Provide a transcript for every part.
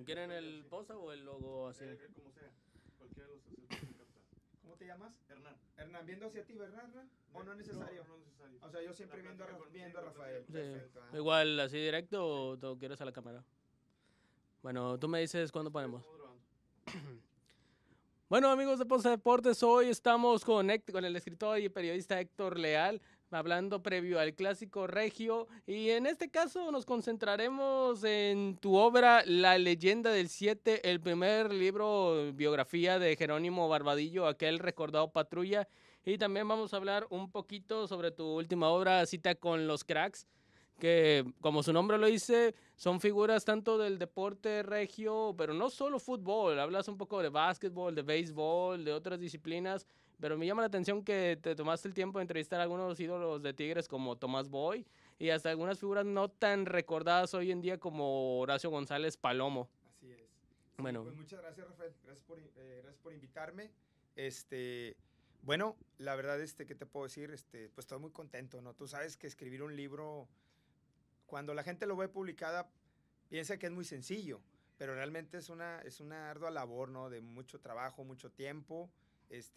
¿Quieren el posa o el logo así? Como sea, cualquiera de los tres puede captar. ¿Cómo te llamas? Hernán. Hernán, ¿viendo hacia ti, verdad, Hernán? ¿O no es necesario? No, no es necesario. O sea, yo siempre viendo a Rafael. Sí. Perfecto. Igual, así directo o tú quieres a la cámara. Bueno, tú me dices cuándo ponemos. Bueno, amigos de Posta Deportes, hoy estamos con el escritor y periodista Héctor Leal, hablando previo al Clásico Regio, y en este caso nos concentraremos en tu obra La Leyenda del Siete, el primer libro biografía de Jerónimo Barbadillo, aquel recordado patrulla, y también vamos a hablar un poquito sobre tu última obra, Cita con los Cracks, que como su nombre lo dice, son figuras tanto del deporte regio, pero no solo fútbol, hablas un poco de básquetbol, de béisbol, de otras disciplinas, pero me llama la atención que te tomaste el tiempo de entrevistar a algunos ídolos de Tigres como Tomás Boy y hasta algunas figuras no tan recordadas hoy en día como Horacio González Palomo. Así es. Sí, Bueno. Pues muchas gracias, Rafael. Gracias por invitarme. Bueno, la verdad, ¿qué te puedo decir? Pues estoy muy contento, ¿no? Tú sabes que escribir un libro, cuando la gente lo ve publicada, piensa que es muy sencillo, pero realmente es una ardua labor, ¿no? De mucho trabajo, mucho tiempo.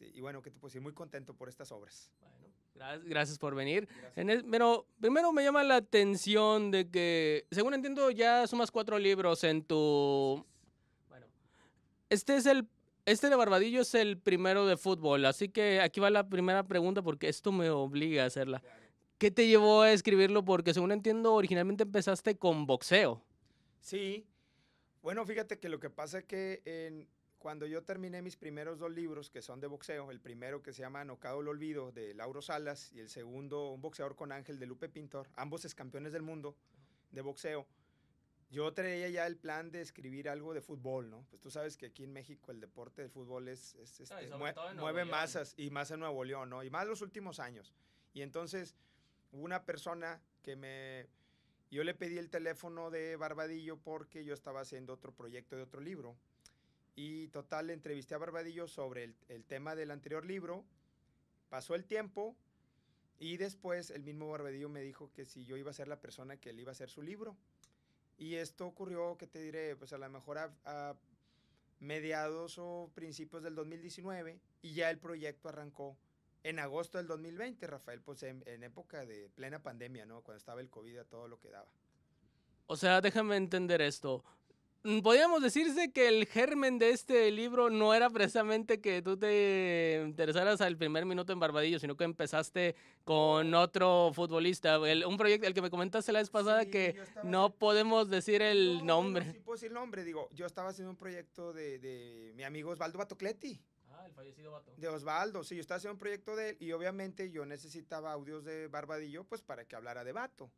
Y bueno, ¿qué te puedo decir? Muy contento por estas obras. Bueno, gracias por venir. Pero primero me llama la atención de que, según entiendo, ya sumas 4 libros en tu... Bueno, este de Barbadillo es el primero de fútbol, así que aquí va la primera pregunta porque esto me obliga a hacerla. Claro. ¿Qué te llevó a escribirlo? Porque según entiendo, originalmente empezaste con boxeo. Sí, bueno, fíjate que lo que pasa es que cuando yo terminé mis primeros 2 libros, que son de boxeo, el primero que se llama Nocao el Olvido, de Lauro Salas, y el segundo, Un boxeador con ángel, de Lupe Pintor, ambos es campeones del mundo de boxeo, yo traía ya el plan de escribir algo de fútbol, ¿no? Pues tú sabes que aquí en México el deporte del fútbol mueve masas, y más en Nuevo León, ¿no? Y más los últimos años. Y entonces hubo una persona yo le pedí el teléfono de Barbadillo porque yo estaba haciendo otro proyecto de otro libro. Y total, le entrevisté a Barbadillo sobre el tema del anterior libro. Pasó el tiempo y después el mismo Barbadillo me dijo que si yo iba a ser la persona que él iba a hacer su libro. Y esto ocurrió, ¿qué te diré? Pues a lo mejor a mediados o principios del 2019, y ya el proyecto arrancó en agosto del 2020, Rafael, pues en época de plena pandemia, ¿no? Cuando estaba el COVID a todo lo que daba. O sea, déjame entender esto. Podríamos decirse que el germen de este libro no era precisamente que tú te interesaras al primer minuto en Barbadillo, sino que empezaste con otro futbolista, un proyecto, el que me comentaste la vez pasada, sí, que no podemos decir el nombre. Bueno, sí puedo decir el nombre, digo, yo estaba haciendo un proyecto de mi amigo Osvaldo Batocletti. Ah, el fallecido Bato. De Osvaldo, sí, yo estaba haciendo un proyecto de él y obviamente yo necesitaba audios de Barbadillo pues para que hablara de Bato.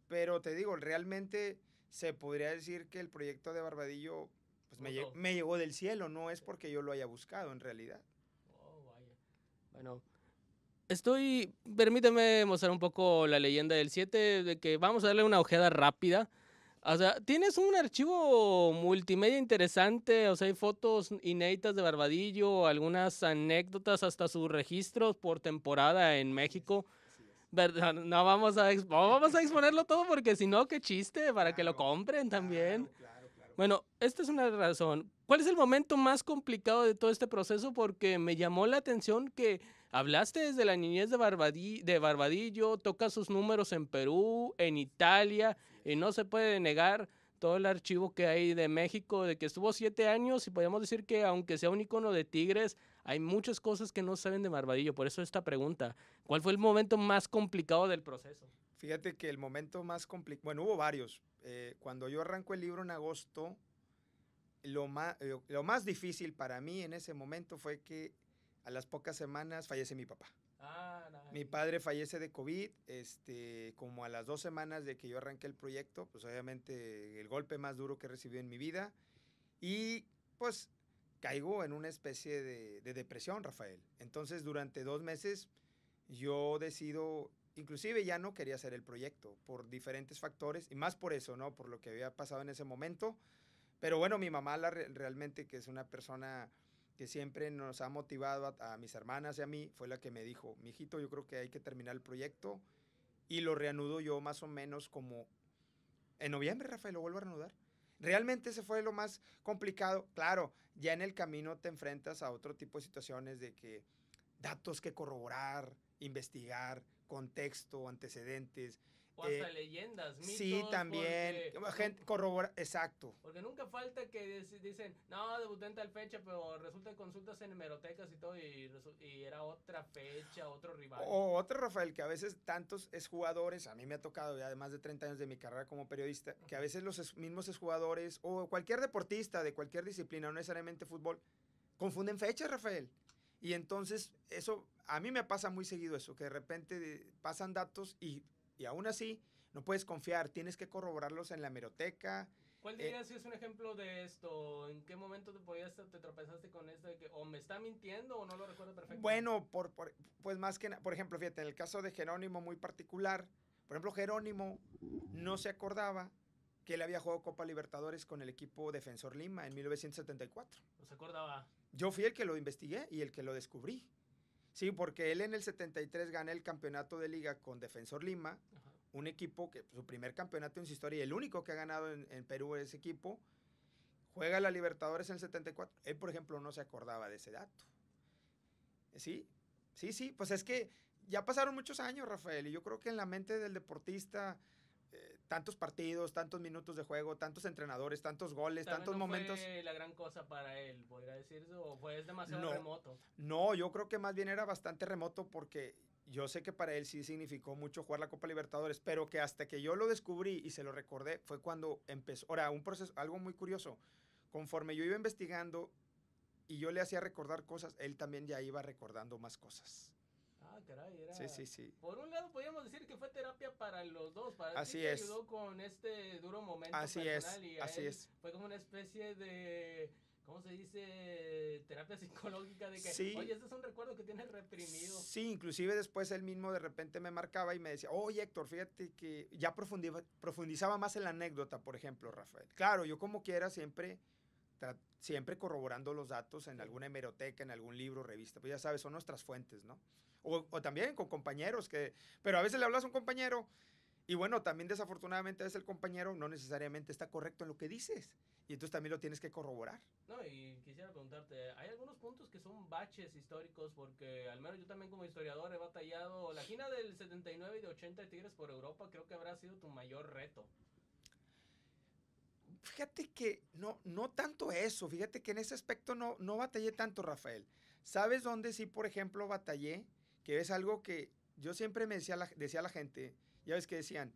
Pero te digo, realmente se podría decir que el proyecto de Barbadillo pues me llegó del cielo, no es porque yo lo haya buscado en realidad. Oh, vaya. Bueno, permíteme mostrar un poco La Leyenda del 7, de que vamos a darle una ojeada rápida. O sea, tienes un archivo multimedia interesante, o sea, hay fotos inéditas de Barbadillo, algunas anécdotas, hasta sus registros por temporada en México. ¿Verdad? No vamos a exponerlo todo porque si no, qué chiste, para que lo compren también. Claro. Bueno, esta es una razón. ¿Cuál es el momento más complicado de todo este proceso? Porque me llamó la atención que hablaste desde la niñez de Barbadillo, tocas sus números en Perú, en Italia, y no se puede negar todo el archivo que hay de México, de que estuvo 7 años, y podemos decir que aunque sea un icono de Tigres, hay muchas cosas que no saben de Barbadillo. Por eso esta pregunta, ¿cuál fue el momento más complicado del proceso? Fíjate que el momento más complicado, bueno, hubo varios. Cuando yo arranco el libro en agosto, lo más difícil para mí en ese momento fue que a las pocas semanas fallece mi papá. Mi padre fallece de COVID, como a las 2 semanas de que yo arranqué el proyecto, pues obviamente el golpe más duro que he recibido en mi vida, y pues caigo en una especie de depresión, Rafael. Entonces durante 2 meses yo decido, inclusive ya no quería hacer el proyecto por diferentes factores, y más por eso, ¿no? Por lo que había pasado en ese momento. Pero bueno, mi mamá realmente, que es una persona que siempre nos ha motivado a mis hermanas y a mí, fue la que me dijo, mijito, yo creo que hay que terminar el proyecto, y lo reanudo yo más o menos como en noviembre, Rafael, lo vuelvo a reanudar. Realmente ese fue lo más complicado. Claro, ya en el camino te enfrentas a otro tipo de situaciones de que datos que corroborar, investigar, contexto, antecedentes. O hasta leyendas, Sí, mitos, también. porque Gente corrobora, exacto. porque nunca falta que dicen, no, debuté en tal fecha, pero resulta que consultas en hemerotecas y todo, y era otra fecha, otro rival. O otro, Rafael, que a veces tantos exjugadores, a mí me ha tocado ya de más de 30 años de mi carrera como periodista, que a veces los mismos exjugadores o cualquier deportista de cualquier disciplina, no necesariamente fútbol, confunden fechas, Rafael. Y entonces eso, a mí me pasa muy seguido eso, que de repente pasan datos y aún así no puedes confiar, tienes que corroborarlos en la hemeroteca. ¿Cuál dirías si es un ejemplo de esto? ¿En qué momento te tropezaste con esto de que o me está mintiendo o no lo recuerdo perfectamente? Bueno, pues más que nada, por ejemplo, fíjate, en el caso de Jerónimo muy particular, por ejemplo, Jerónimo no se acordaba que él había jugado Copa Libertadores con el equipo Defensor Lima en 1974. No se acordaba. Yo fui el que lo investigué y el que lo descubrí. Sí, porque él en el 73 gana el campeonato de liga con Defensor Lima, Ajá. un equipo que su primer campeonato en su historia y el único que ha ganado en Perú ese equipo, juega la Libertadores en el 74. Él, por ejemplo, no se acordaba de ese dato. Sí, sí, pues es que ya pasaron muchos años, Rafael, y yo creo que en la mente del deportista, tantos partidos, tantos minutos de juego, tantos entrenadores, tantos goles, Tal vez tantos no momentos. fue la gran cosa para él, podría decirse, o fue demasiado No, remoto. no, yo creo que más bien era bastante remoto porque yo sé que para él sí significó mucho jugar la Copa Libertadores, pero que hasta que yo lo descubrí y se lo recordé fue cuando empezó. Ahora, un proceso, algo muy curioso, conforme yo iba investigando y yo le hacía recordar cosas, él también ya iba recordando más cosas. Ah, caray, era... Sí. Por un lado podríamos decir que fue terapia para los dos, para Así ti te es. ayudó con este duro momento Así personal es, y a así él es. fue como una especie de, ¿cómo se dice? Terapia psicológica de que, Sí. oye, este es un recuerdo que tienes reprimido. Sí, inclusive después él mismo de repente me marcaba y me decía, oye Héctor, fíjate que ya profundizaba más en la anécdota, por ejemplo, Rafael. Claro, yo como quiera siempre corroborando los datos en alguna hemeroteca, en algún libro, revista, pues ya sabes, son nuestras fuentes, ¿no? O también con compañeros pero a veces le hablas a un compañero y bueno, también desafortunadamente a veces el compañero no necesariamente está correcto en lo que dices y entonces también lo tienes que corroborar. No, y quisiera preguntarte, hay algunos puntos que son baches históricos porque al menos yo también como historiador he batallado, la gira del 79 y de 80 de Tigres por Europa creo que habrá sido tu mayor reto. Fíjate que no tanto eso, fíjate que en ese aspecto no batallé tanto, Rafael. ¿Sabes dónde sí, por ejemplo, batallé? Que es algo que yo siempre decía a la gente, ya ves que decían,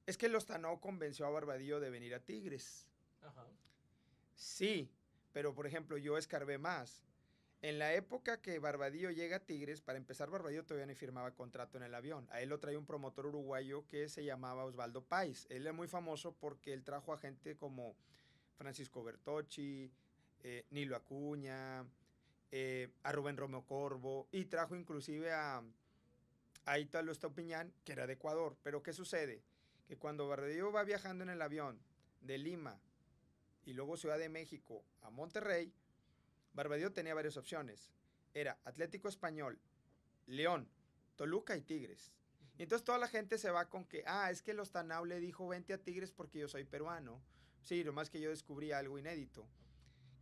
es que Lozano convenció a Barbadillo de venir a Tigres. Ajá. Sí, pero por ejemplo yo escarbé más. En la época que Barbadillo llega a Tigres, para empezar Barbadillo todavía no firmaba contrato en el avión. A él lo traía un promotor uruguayo que se llamaba Osvaldo Páez. Él es muy famoso porque él trajo a gente como Francisco Bertocci, Nilo Acuña, a Rubén Romeo Corvo y trajo inclusive a Ítalo Estupiñán, que era de Ecuador. Pero ¿qué sucede? Que cuando Barbadillo va viajando en el avión de Lima y luego Ciudad de México a Monterrey, Barbadillo tenía varias opciones. Era Atlético Español, León, Toluca y Tigres. Y entonces toda la gente se va con que, es que Lozano le dijo vente a Tigres porque yo soy peruano. Sí, lo más que yo descubrí algo inédito,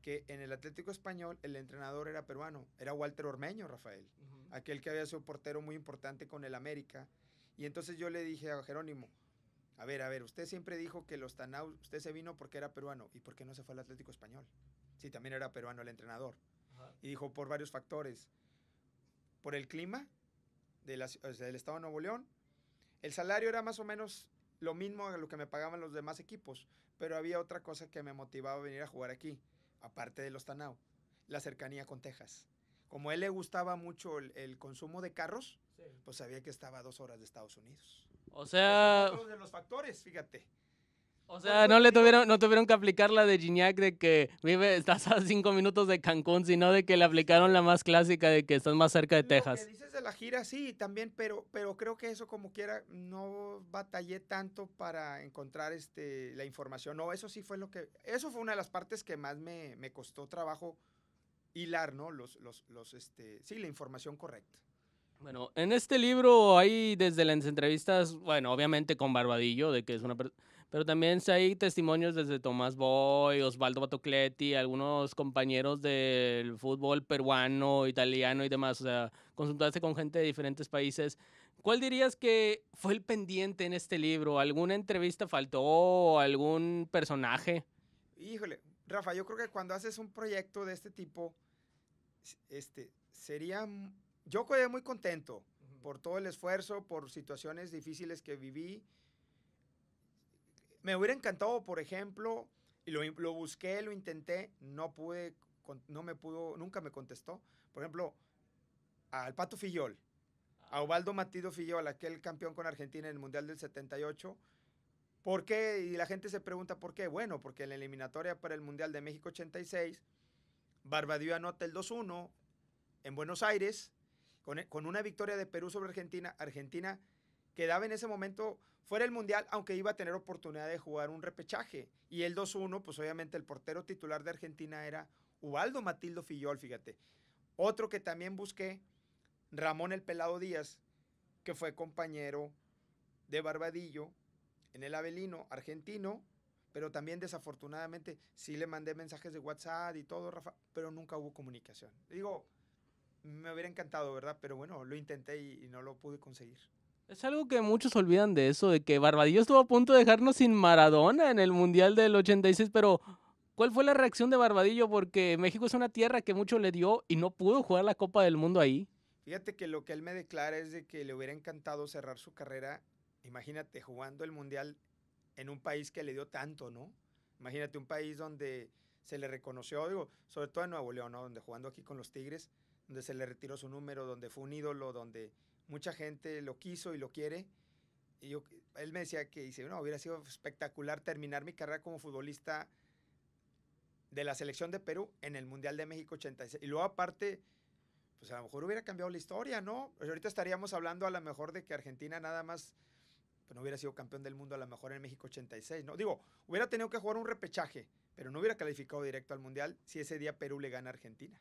que en el Atlético Español el entrenador era peruano, era Walter Ormeño, Rafael, aquel que había sido portero muy importante con el América. Y entonces yo le dije a Jerónimo, a ver, usted siempre dijo que Lozano, usted se vino porque era peruano, ¿y por qué no se fue al Atlético Español? Sí, también era peruano el entrenador. Ajá. Y dijo por varios factores. Por el clima del estado de Nuevo León, el salario era más o menos lo mismo a lo que me pagaban los demás equipos, pero había otra cosa que me motivaba a venir a jugar aquí, aparte de Lozano, la cercanía con Texas. Como a él le gustaba mucho el consumo de carros, sí, pues sabía que estaba a 2 horas de Estados Unidos. O sea... Es otro de los factores, fíjate. O sea, no tuvieron que aplicar la de Gignac de que estás a 5 minutos de Cancún, sino de que le aplicaron la más clásica de que estás más cerca de Texas. Lo que dices de la gira, sí, también, pero creo que eso como quiera, no batallé tanto para encontrar la información. No, eso sí fue eso fue una de las partes que más me costó trabajo hilar, ¿no? Sí, la información correcta. Bueno, en este libro hay desde las entrevistas, bueno, obviamente con Barbadillo, de que es una Pero también hay testimonios desde Tomás Boy, Osvaldo Batocletti, algunos compañeros del fútbol peruano, italiano y demás. O sea, consultaste con gente de diferentes países. ¿Cuál dirías que fue el pendiente en este libro? ¿Alguna entrevista faltó? ¿Algún personaje? Híjole, Rafa, yo creo que cuando haces un proyecto de este tipo, sería... Yo quedé muy contento por todo el esfuerzo, por situaciones difíciles que viví. Me hubiera encantado, por ejemplo, y lo busqué, lo intenté, no pude, no me pudo, nunca me contestó. Por ejemplo, al Pato Fillol, a Ubaldo Matido Fillol, aquel campeón con Argentina en el Mundial del 78. ¿Por qué? Y la gente se pregunta por qué. Bueno, porque en la eliminatoria para el Mundial de México 86, Barbadillo anota el 2-1 en Buenos Aires, con una victoria de Perú sobre Argentina. Argentina quedaba en ese momento fuera del Mundial, aunque iba a tener oportunidad de jugar un repechaje. Y el 2-1, pues obviamente el portero titular de Argentina era Ubaldo Matildo Fillol, fíjate. Otro que también busqué, Ramón el Pelado Díaz, que fue compañero de Barbadillo en el Avelino, argentino, pero también desafortunadamente sí le mandé mensajes de WhatsApp y todo, Rafa, pero nunca hubo comunicación. Digo, me hubiera encantado, ¿verdad? Pero bueno, lo intenté y no lo pude conseguir. Es algo que muchos olvidan de eso, de que Barbadillo estuvo a punto de dejarnos sin Maradona en el Mundial del 86, pero ¿cuál fue la reacción de Barbadillo? Porque México es una tierra que mucho le dio y no pudo jugar la Copa del Mundo ahí. Fíjate que lo que él me declara es de que le hubiera encantado cerrar su carrera, imagínate, jugando el Mundial en un país que le dio tanto, ¿no? Imagínate un país donde se le reconoció, digo, sobre todo en Nuevo León, ¿no? Donde jugando aquí con los Tigres, donde se le retiró su número, donde fue un ídolo, donde mucha gente lo quiso y lo quiere. Y él me decía que dice, no, hubiera sido espectacular terminar mi carrera como futbolista de la selección de Perú en el Mundial de México 86. Y luego aparte, pues a lo mejor hubiera cambiado la historia, ¿no? Pues ahorita estaríamos hablando a lo mejor de que Argentina nada más pues no hubiera sido campeón del mundo a lo mejor en México 86, ¿no? Digo, hubiera tenido que jugar un repechaje, pero no hubiera calificado directo al Mundial si ese día Perú le gana a Argentina.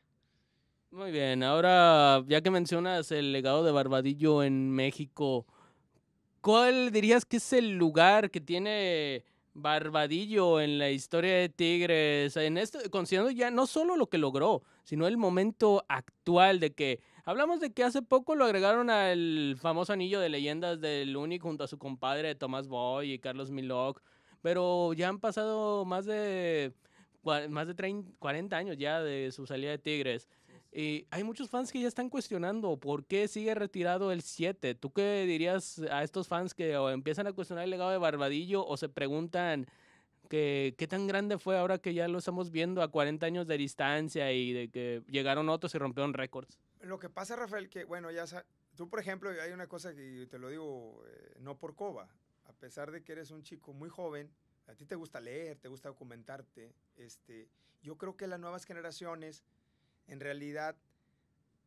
Muy bien, ahora ya que mencionas el legado de Barbadillo en México, ¿cuál dirías que es el lugar que tiene Barbadillo en la historia de Tigres? En esto, considerando ya no solo lo que logró, sino el momento actual de que hablamos de que hace poco lo agregaron al famoso anillo de leyendas del Uni junto a su compadre Tomás Boy y Carlos Milok, pero ya han pasado más de 30, 40 años ya de su salida de Tigres. Y hay muchos fans que ya están cuestionando por qué sigue retirado el 7. ¿Tú qué dirías a estos fans que o empiezan a cuestionar el legado de Barbadillo o se preguntan qué tan grande fue ahora que ya lo estamos viendo a 40 años de distancia y de que llegaron otros y rompieron récords? Lo que pasa, Rafael, que bueno, tú por ejemplo, hay una cosa que te lo digo, no por coba, a pesar de que eres un chico muy joven, a ti te gusta leer, te gusta documentarte, yo creo que las nuevas generaciones, en realidad,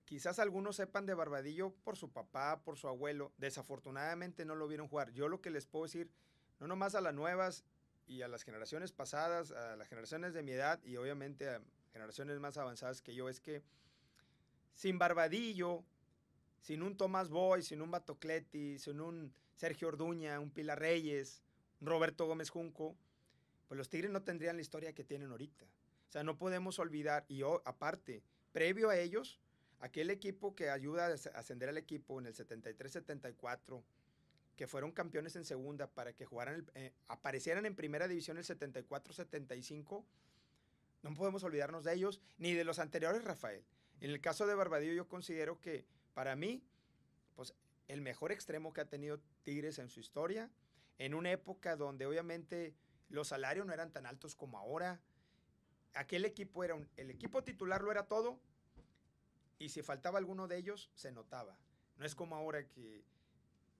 quizás algunos sepan de Barbadillo por su papá, por su abuelo. Desafortunadamente no lo vieron jugar. Yo lo que les puedo decir, no nomás a las nuevas y a las generaciones pasadas, a las generaciones de mi edad y obviamente a generaciones más avanzadas que yo, es que sin Barbadillo, sin un Tomás Boy, sin un Batocletti, sin un Sergio Orduña, un Pilar Reyes, un Roberto Gómez Junco, pues los Tigres no tendrían la historia que tienen ahorita. O sea, no podemos olvidar, y aparte, previo a ellos, aquel equipo que ayuda a ascender al equipo en el 73-74, que fueron campeones en segunda para que aparecieran en primera división el 74-75, no podemos olvidarnos de ellos, ni de los anteriores, Rafael. En el caso de Barbadillo, yo considero que, para mí, pues, el mejor extremo que ha tenido Tigres en su historia, en una época donde obviamente los salarios no eran tan altos como ahora. Aquel equipo el equipo titular lo era todo, y si faltaba alguno de ellos, se notaba. No es como ahora que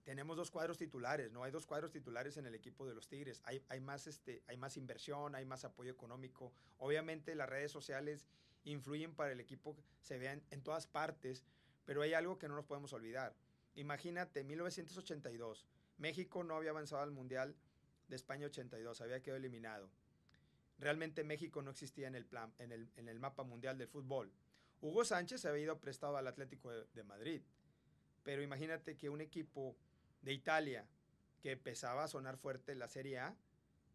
tenemos dos cuadros titulares, no hay dos cuadros titulares en el equipo de los Tigres. Hay más inversión, hay más apoyo económico. Obviamente las redes sociales influyen para el equipo que se vean en todas partes, pero hay algo que no nos podemos olvidar. Imagínate, 1982, México no había avanzado al Mundial de España 82, había quedado eliminado. Realmente México no existía en el mapa mundial del fútbol. Hugo Sánchez se había ido prestado al Atlético de Madrid, pero imagínate que un equipo de Italia que empezaba a sonar fuerte la Serie A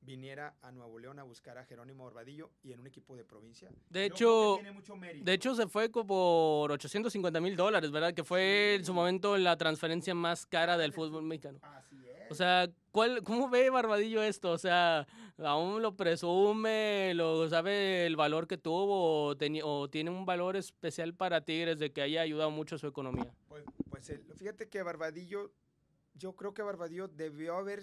viniera a Nuevo León a buscar a Jerónimo Barbadillo y en un equipo de provincia. De Yo creo hecho, que tiene mucho mérito. de hecho se fue por $850,000, ¿verdad? Que fue en su Sí. momento la transferencia más cara del fútbol mexicano. Así O es. sea, ¿cómo ve Barbadillo esto? O sea, ¿aún lo presume? ¿Lo sabe el valor que tuvo? ¿O tiene un valor especial para Tigres de que haya ayudado mucho a su economía? Fíjate que Barbadillo, yo creo que Barbadillo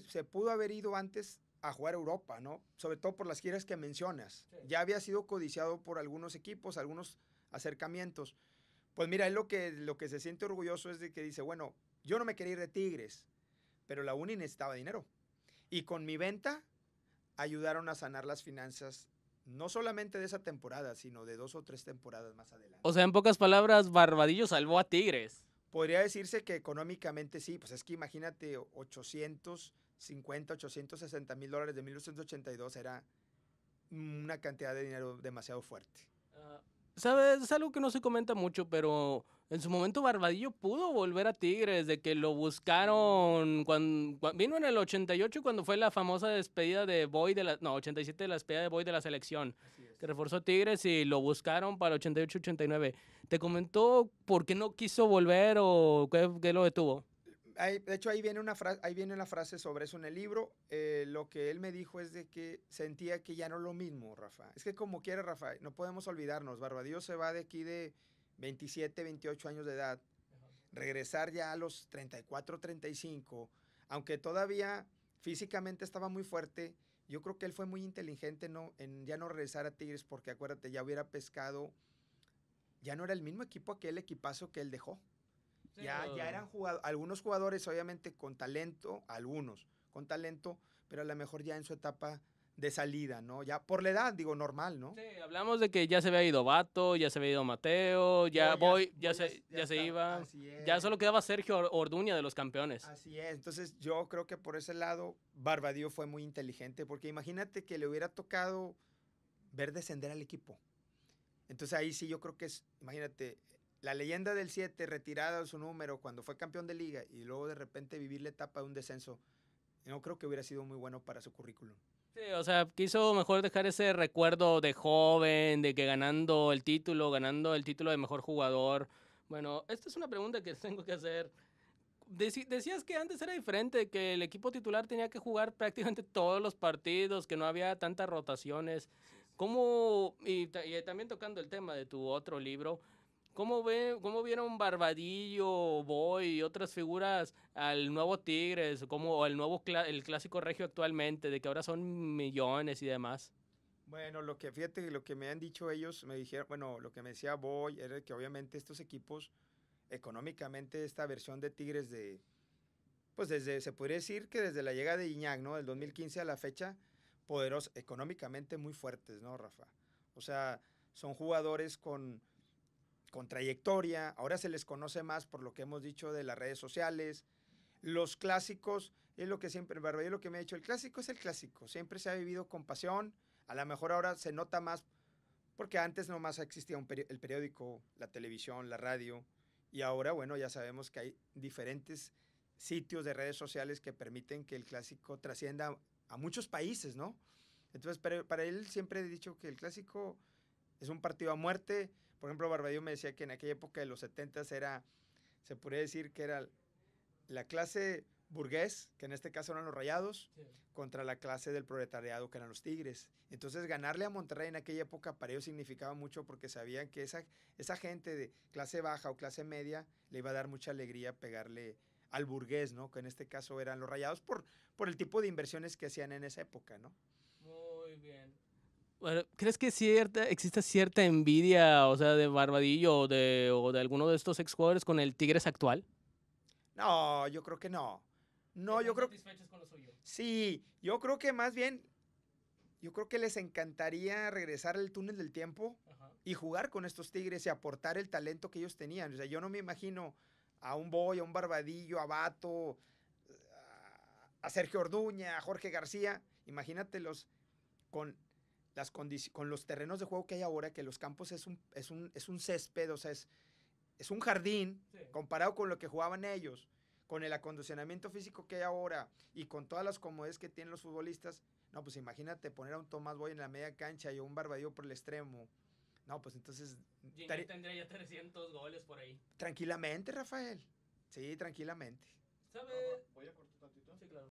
se pudo haber ido antes a jugar a Europa, ¿no? Sobre todo por las giras que mencionas. Sí. Ya había sido codiciado por algunos equipos, algunos acercamientos. Pues mira, él lo que se siente orgulloso es de que dice, bueno, yo no me quería ir de Tigres, pero la uni necesitaba dinero. Y con mi venta ayudaron a sanar las finanzas, no solamente de esa temporada, sino de 2 o 3 temporadas más adelante. O sea, en pocas palabras, Barbadillo salvó a Tigres. Podría decirse que económicamente sí, pues es que imagínate, $860,000 de 1982 era una cantidad de dinero demasiado fuerte. ¿Sabes? Es algo que no se comenta mucho, pero en su momento Barbadillo pudo volver a Tigres, de que lo buscaron cuando vino en el 88 cuando fue la famosa despedida de Boy no, 87 la despedida de Boy de la selección, Así es. que reforzó Tigres y lo buscaron para 88-89. ¿Te comentó por qué no quiso volver o qué lo detuvo? De hecho, ahí viene una frase sobre eso en el libro. Lo que él me dijo es de que sentía que ya no es lo mismo, Rafa. Es que como quiera, Rafa, no podemos olvidarnos. Barbadillo se va de aquí de 27, 28 años de edad. Regresar ya a los 34, 35, aunque todavía físicamente estaba muy fuerte, yo creo que él fue muy inteligente en ya no regresar a Tigres, porque acuérdate, ya hubiera pescado, ya no era el mismo equipo, aquel equipazo que él dejó. Sí, Ya eran algunos jugadores, obviamente, con talento, pero a lo mejor ya en su etapa de salida, ¿no? Ya por la edad, digo, normal, ¿no? Sí, hablamos de que ya se había ido Vato, ya se había ido Mateo, ya Ya se está, iba. así Ya es. solo quedaba Sergio Orduña de los campeones. Así es, entonces yo creo que por ese lado Barbadillo fue muy inteligente, porque imagínate que le hubiera tocado ver descender al equipo. Entonces ahí sí yo creo que imagínate, la leyenda del 7 retirada de su número cuando fue campeón de liga y luego de repente vivir la etapa de un descenso, no creo que hubiera sido muy bueno para su currículum. Sí, o sea, quiso mejor dejar ese recuerdo de joven, de que ganando el título de mejor jugador. Bueno, esta es una pregunta que tengo que hacer. Decías que antes era diferente, que el equipo titular tenía que jugar prácticamente todos los partidos, que no había tantas rotaciones. Y también tocando el tema de tu otro libro, ¿cómo vieron Barbadillo, Boy y otras figuras al nuevo Tigres, o el clásico regio actualmente, de que ahora son millones y demás? Bueno, fíjate, lo que me han dicho ellos, me dijeron, bueno, lo que me decía Boy era que obviamente estos equipos, económicamente, esta versión de Tigres pues se podría decir que desde la llegada de Iñak, ¿no? Del 2015 a la fecha, poderosos, económicamente muy fuertes, ¿no, Rafa? O sea, son jugadores con trayectoria, ahora se les conoce más por lo que hemos dicho de las redes sociales. Los clásicos, es lo que siempre, Barbadillo, lo que me ha dicho, el clásico es el clásico, siempre se ha vivido con pasión, a lo mejor ahora se nota más, porque antes nomás existía el periódico, la televisión, la radio, y ahora, bueno, ya sabemos que hay diferentes sitios de redes sociales que permiten que el clásico trascienda a muchos países, ¿no? Entonces, para él siempre he dicho que el clásico es un partido a muerte. Por ejemplo, Barbadillo me decía que en aquella época de los 70s se podría decir que era la clase burgués, que en este caso eran los Rayados, sí, contra la clase del proletariado, que eran los Tigres. Entonces, ganarle a Monterrey en aquella época para ellos significaba mucho, porque sabían que esa gente de clase baja o clase media le iba a dar mucha alegría pegarle al burgués, ¿no? Que en este caso eran los Rayados por el tipo de inversiones que hacían en esa época, ¿no? Muy bien. Bueno, ¿crees que existe cierta envidia, o sea, de Barbadillo o de alguno de estos exjugadores con el Tigres actual? No, yo creo que no. No, yo creo que satisfechos con lo suyo. Sí, yo creo que más bien, yo creo que les encantaría regresar al túnel del tiempo. Ajá, y jugar con estos Tigres y aportar el talento que ellos tenían. O sea, yo no me imagino a un Boy, a un Barbadillo, a Vato, a Sergio Orduña, a Jorge García. Imagínatelos con con los terrenos de juego que hay ahora, que los campos es un césped, o sea, es un jardín, sí, comparado con lo que jugaban ellos, con el acondicionamiento físico que hay ahora y con todas las comodidades que tienen los futbolistas, no, pues imagínate poner a un Tomás Boy en la media cancha y a un Barbadillo por el extremo. No, pues entonces... Gignac tendría ya 300 goles por ahí. Tranquilamente, Rafael. Sí, tranquilamente. ¿Sabe? Voy a cortar tantito. Sí, claro.